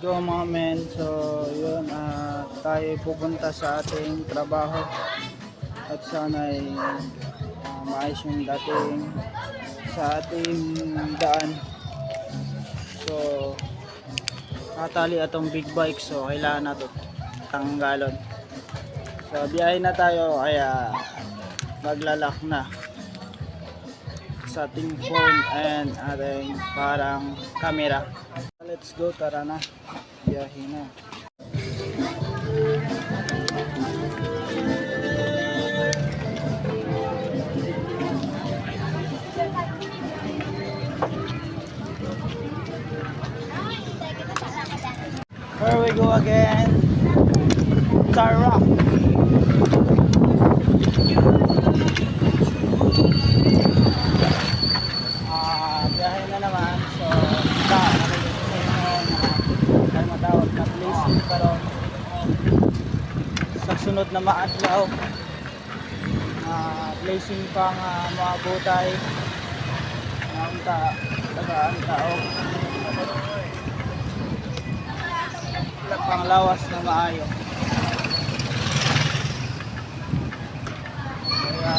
Go mga men, so yun, tayo pupunta sa ating trabaho at sana ay maayos yung dating sa ating daan. So natali atong big bike, so kailangan nato tanggalon. So biyahe na tayo, kaya maglalak na sa ating phone and ating parang camera. Let's go, tara na, biyahe na. Here we go again. Tara. Biyahe na naman. So, dahil matawag na placing karon sa sunod na maadlaw. Placing pang maabutay na tagaan tao. Pang lawas na maayo. Kaya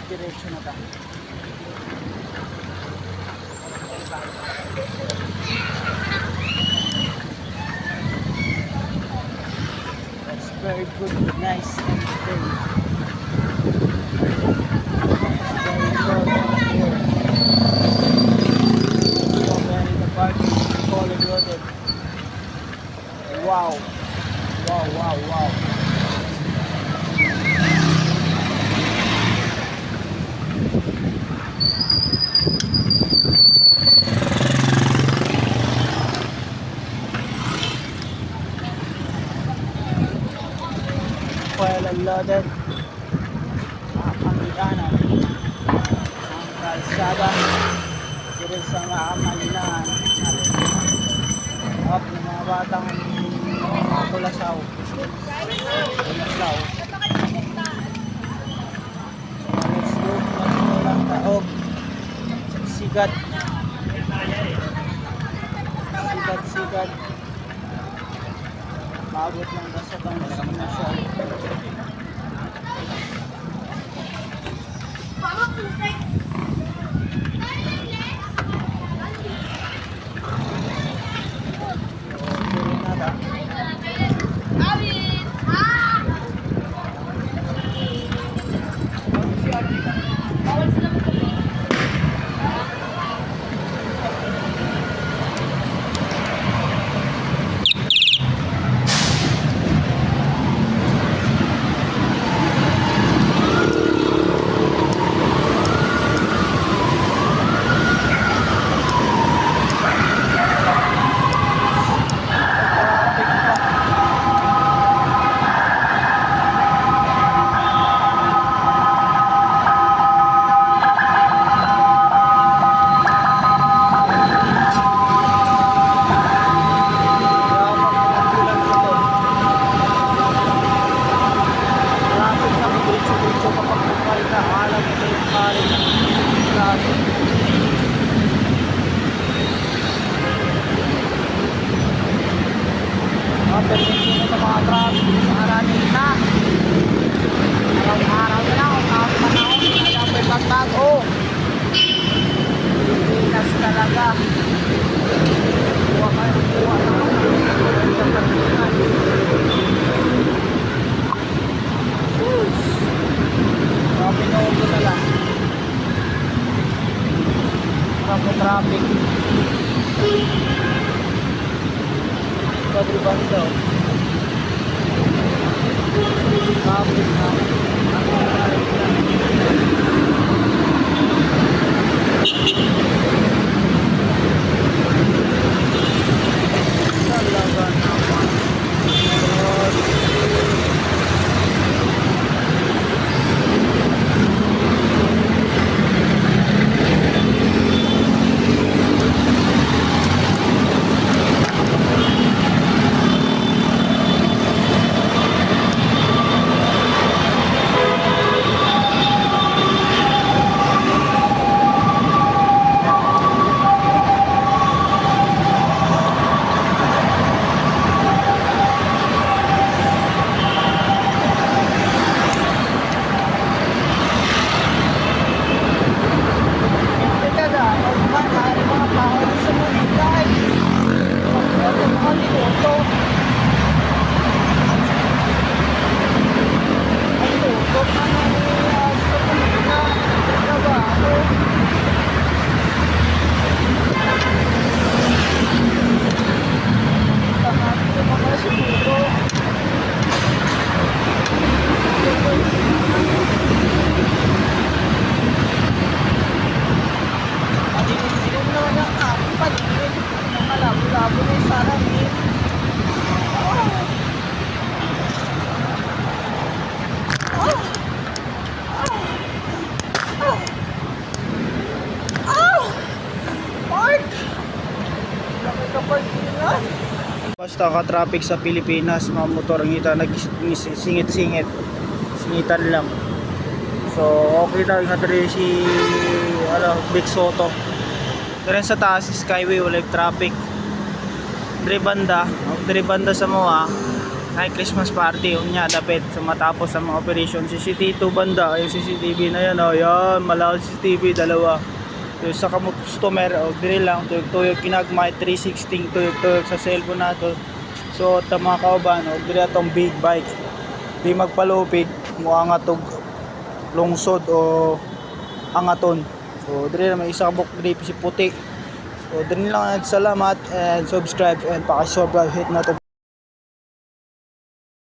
diretso na tayo. That's very good, nice and very wow, wow, wow, wow. Well unloaded. Pangitanan ang kalsada dito sa Maamalinan. Up ng mga batang mga kulasaw. Let's go. Magsimulang taog. Sigat. Sigat. Maabot lang na sa destination. Permission sa mga traffic maraming na araw-araw na lang ang panahon kaya may pagbago Pilipinas talaga kuha naman sa pagkakas pinogo na lang traffic Padribando traffic na talaga naman Basta ka-traffic sa Pilipinas, mga motor ang ita nagsingit-singit. Singitan lang. So, okay tayo nga rin si Big Soto. Pero sa taas, Skyway, wala traffic. Dre banda sa mga ay Christmas party unya dapat so matapos ang mga operation CCTV banda yung CCTV na yan yan malakas CCTV dalawa so sa customer dire lang tuyok kinagmay 316 tuyok sa cellphone nato so ta mga kauban dire atong big bike di magpalupig mo angatog lungsod o angaton so dire may isa ka buk si puti. So, din lang nagsalamat and subscribe and paki-subscribe hit na to